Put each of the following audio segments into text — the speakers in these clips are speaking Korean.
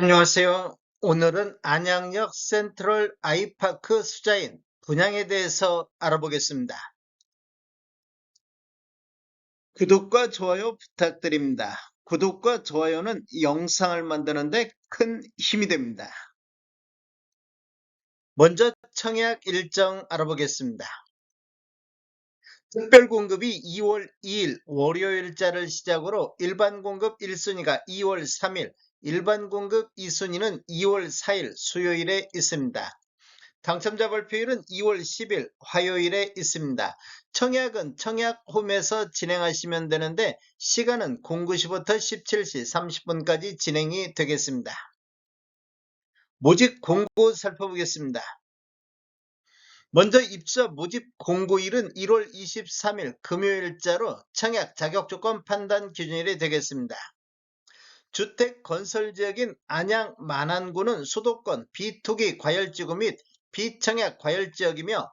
안녕하세요. 오늘은 안양역 센트럴 아이파크 수자인 분양에 대해서 알아보겠습니다. 구독과 좋아요 부탁드립니다. 구독과 좋아요는 영상을 만드는데 큰 힘이 됩니다. 먼저 청약 일정 알아보겠습니다. 특별 공급이 2월 2일 월요일자를 시작으로 일반 공급 1순위가 2월 3일, 일반 공급 2순위는 2월 4일 수요일에 있습니다. 당첨자 발표일은 2월 10일 화요일에 있습니다. 청약은 청약홈에서 진행하시면 되는데 시간은 09시부터 17시 30분까지 진행이 되겠습니다. 모집 공고 살펴보겠습니다. 먼저 입사 모집 공고일은 1월 23일 금요일자로 청약 자격조건 판단 기준일이 되겠습니다. 주택 건설 지역인 안양 만안구는 수도권 비투기 과열지구 및 비청약 과열지역이며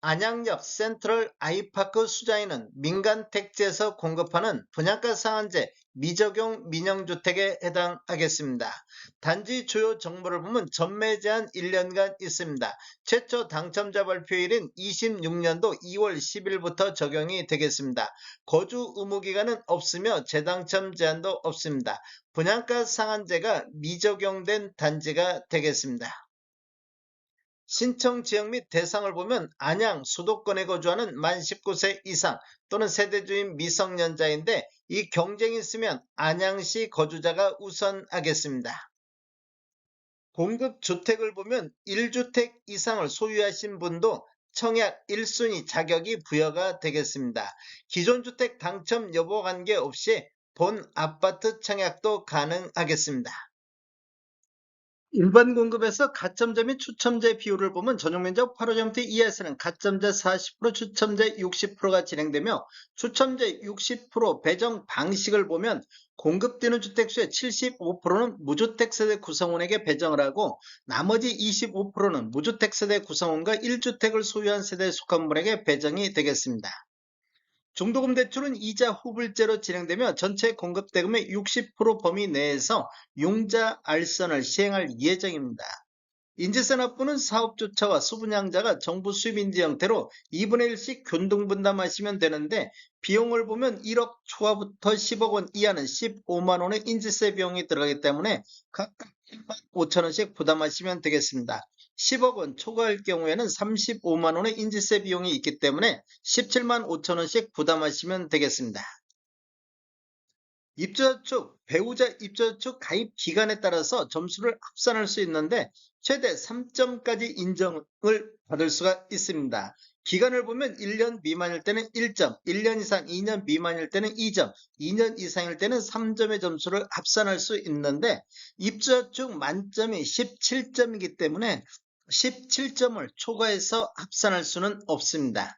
안양역 센트럴 아이파크 수자인은 민간 택지에서 공급하는 분양가 상한제 미적용 민영주택에 해당하겠습니다. 단지 주요 정보를 보면 전매 제한 1년간 있습니다. 최초 당첨자 발표일인 26년도 2월 10일부터 적용이 되겠습니다. 거주 의무 기간은 없으며 재당첨 제한도 없습니다. 분양가 상한제가 미적용된 단지가 되겠습니다. 신청 지역 및 대상을 보면 안양 수도권에 거주하는 만 19세 이상 또는 세대주인 미성년자인데 이 경쟁이 있으면 안양시 거주자가 우선하겠습니다. 공급 주택을 보면 1주택 이상을 소유하신 분도 청약 1순위 자격이 부여가 되겠습니다. 기존 주택 당첨 여부 관계없이 본 아파트 청약도 가능하겠습니다. 일반 공급에서 가점자 및 추첨자 비율을 보면 전용면적 8호점대 이하에서는 가점자 40%, 추첨자 60%가 진행되며 추첨자 60% 배정 방식을 보면 공급되는 주택수의 75%는 무주택 세대 구성원에게 배정을 하고 나머지 25%는 무주택 세대 구성원과 1주택을 소유한 세대에 속한 분에게 배정이 되겠습니다. 중도금 대출은 이자 후불제로 진행되며 전체 공급 대금의 60% 범위 내에서 융자 알선을 시행할 예정입니다. 인재세 납부는 사업주차와 수분양자가 정부 수입인지 형태로 2분의 1씩 균등분담하시면 되는데 비용을 보면 1억 초과부터 10억 원 이하는 15만 원의 인재세 비용이 들어가기 때문에 각각 1만 5천 원씩 부담하시면 되겠습니다. 10억 원 초과할 경우에는 35만 원의 인재세 비용이 있기 때문에 17만 5천 원씩 부담하시면 되겠습니다. 입주자 측, 배우자 입주자 측 가입 기간에 따라서 점수를 합산할 수 있는데 최대 3점까지 인정을 받을 수가 있습니다. 기간을 보면 1년 미만일 때는 1점, 1년 이상 2년 미만일 때는 2점, 2년 이상일 때는 3점의 점수를 합산할 수 있는데 입주자 측 만점이 17점이기 때문에 17점을 초과해서 합산할 수는 없습니다.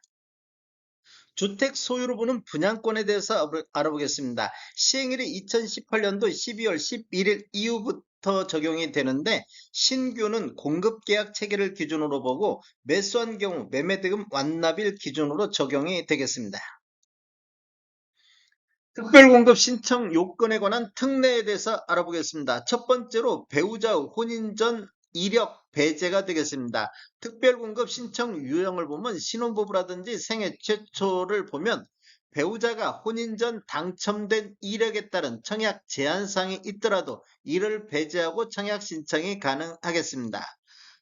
주택 소유로 보는 분양권에 대해서 알아보겠습니다. 시행일이 2018년도 12월 11일 이후부터 적용이 되는데 신규는 공급계약 체계를 기준으로 보고 매수한 경우 매매대금 완납일 기준으로 적용이 되겠습니다. 특별공급 신청 요건에 관한 특례에 대해서 알아보겠습니다. 첫 번째로 배우자 혼인 전 이력 배제가 되겠습니다. 특별공급 신청 유형을 보면 신혼부부라든지 생애 최초를 보면 배우자가 혼인 전 당첨된 이력에 따른 청약 제한사항이 있더라도 이를 배제하고 청약 신청이 가능하겠습니다.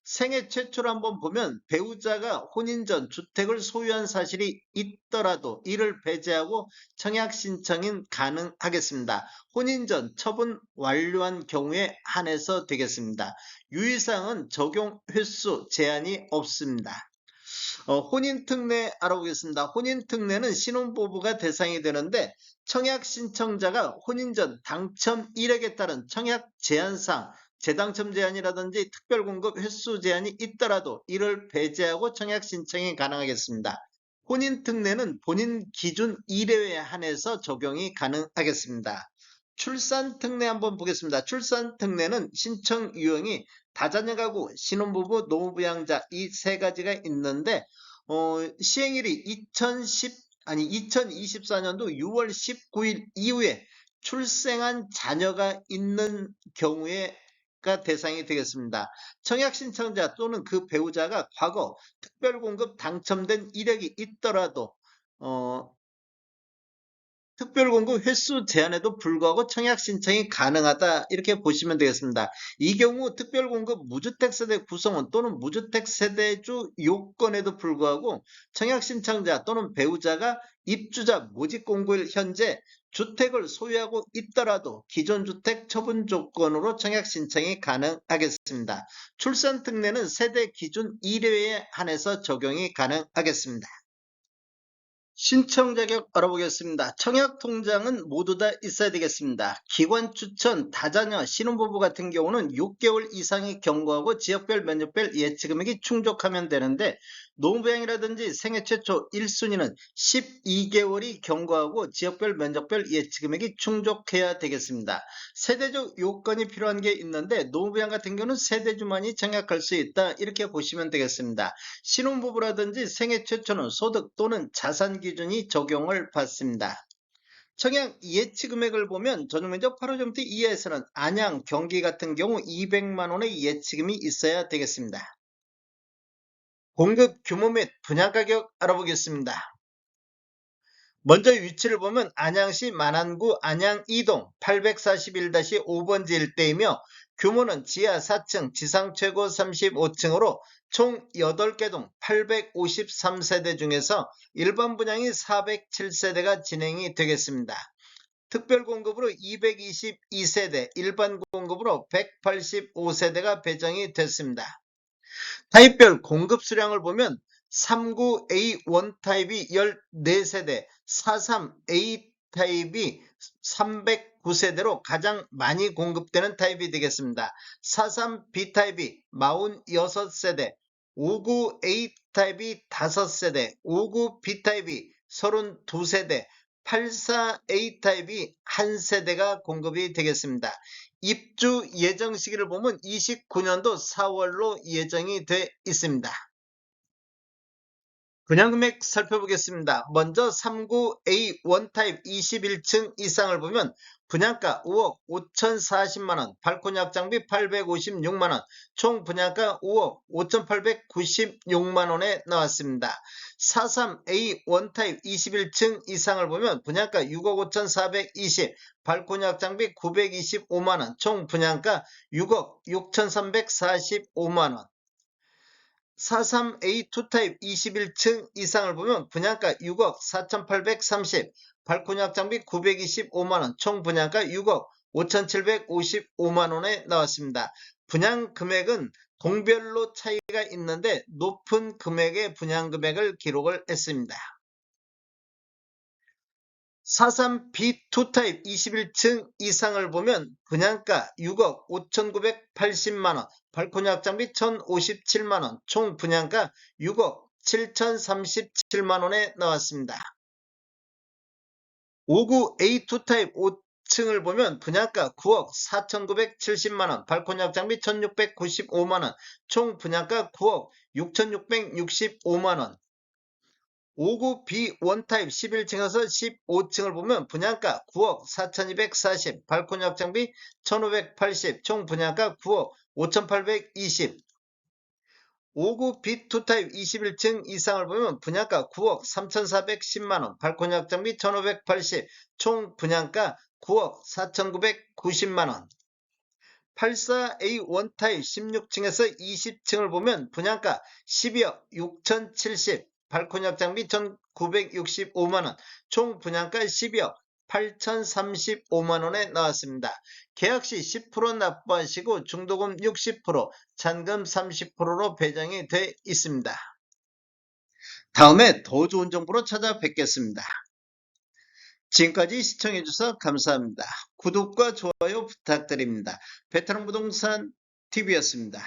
생애 최초로 한번 보면 배우자가 혼인 전 주택을 소유한 사실이 있더라도 이를 배제하고 청약 신청이 가능하겠습니다. 혼인 전 처분 완료한 경우에 한해서 되겠습니다. 유의사항은 적용 횟수 제한이 없습니다. 혼인 특례 알아보겠습니다. 혼인 특례는 신혼부부가 대상이 되는데 청약 신청자가 혼인 전 당첨 이력에 따른 청약 제한사항 재당첨 제한이라든지 특별공급 횟수 제한이 있더라도 이를 배제하고 청약 신청이 가능하겠습니다. 혼인 특례는 본인 기준 이례에 한해서 적용이 가능하겠습니다. 출산 특례 한번 보겠습니다. 출산 특례는 신청 유형이 다자녀 가구, 신혼부부, 노무부양자 이 세 가지가 있는데 시행일이 2024년도 6월 19일 이후에 출생한 자녀가 있는 경우에 가 대상이 되겠습니다. 청약 신청자 또는 그 배우자가 과거 특별공급 당첨된 이력이 있더라도 특별공급 횟수 제한에도 불구하고 청약 신청이 가능하다 이렇게 보시면 되겠습니다. 이 경우 특별공급 무주택세대 구성원 또는 무주택세대주 요건에도 불구하고 청약 신청자 또는 배우자가 입주자 모집공고일 현재 주택을 소유하고 있더라도 기존 주택 처분 조건으로 청약 신청이 가능하겠습니다. 출산 특례는 세대 기준 1회에 한해서 적용이 가능하겠습니다. 신청 자격 알아보겠습니다. 청약 통장은 모두 다 있어야 되겠습니다. 기관 추천, 다자녀, 신혼부부 같은 경우는 6개월 이상이 경과하고 지역별 면적별 예치금액이 충족하면 되는데 노무부양이라든지 생애 최초 1순위는 12개월이 경과하고 지역별 면적별 예치금액이 충족해야 되겠습니다. 세대적 요건이 필요한 게 있는데 노무부양 같은 경우는 세대주만이 청약할 수 있다 이렇게 보시면 되겠습니다. 신혼부부라든지 생애 최초는 소득 또는 자산 기준이 적용을 받습니다. 청약 예치금액을 보면 전용면적 8호점대 이하에서는 안양, 경기 같은 경우 200만 원의 예치금이 있어야 되겠습니다. 공급 규모 및 분양가격 알아보겠습니다. 먼저 위치를 보면 안양시 만안구 안양 2동 841-5번지 일대이며 규모는 지하 4층, 지상 최고 35층으로 총 8개 동 853세대 중에서 일반 분양이 407세대가 진행이 되겠습니다. 특별 공급으로 222세대, 일반 공급으로 185세대가 배정이 됐습니다. 타입별 공급 수량을 보면 39A1 타입이 14세대, 43A 타입이 309세대로 가장 많이 공급되는 타입이 되겠습니다. 43B 타입이 46세대, 59A 타입이 5세대, 59B 타입이 32세대, 84A 타입이 1세대가 공급이 되겠습니다. 입주 예정 시기를 보면 29년도 4월로 예정이 돼 있습니다. 분양금액 살펴보겠습니다. 먼저 39A1 타입 21층 이상을 보면 분양가 5억 5,040만원, 발코니 확장비 856만원, 총 분양가 5억 5,896만원에 나왔습니다. 43A1 타입 21층 이상을 보면 분양가 6억 5,420, 발코니 확장비 925만원, 총 분양가 6억 6,345만원. 43A2 타입 21층 이상을 보면 분양가 6억 4,830, 발코니 확장비 925만원, 총 분양가 6억 5,755만원에 나왔습니다. 분양 금액은 동별로 차이가 있는데 높은 금액의 분양 금액을 기록을 했습니다. 43B2 타입 21층 이상을 보면 분양가 6억 5,980만원, 발코니 확장비 1,057만원, 총 분양가 6억 7,037만원에 나왔습니다. 59A2 타입 5층을 보면 분양가 9억 4,970만원, 발코니 확장비 1,695만원, 총 분양가 9억 6,665만원. 59B1 타입 11층에서 15층을 보면 분양가 9억 4,240, 발코니 확장비 1,580, 총 분양가 9억 5,820. 59B2 타입 21층 이상을 보면 분양가 9억 3,410만원, 발코니 확장비 1,580, 총 분양가 9억 4,990만원. 84A1 타입 16층에서 20층을 보면 분양가 12억 6,070, 발코니 확장비 1,965만원, 총 분양가 12억 8,035만원에 나왔습니다. 계약시 10% 납부하시고 중도금 60%, 잔금 30%로 배정이 돼 있습니다. 다음에 더 좋은 정보로 찾아뵙겠습니다. 지금까지 시청해주셔서 감사합니다. 구독과 좋아요 부탁드립니다. 베테랑 부동산 TV였습니다.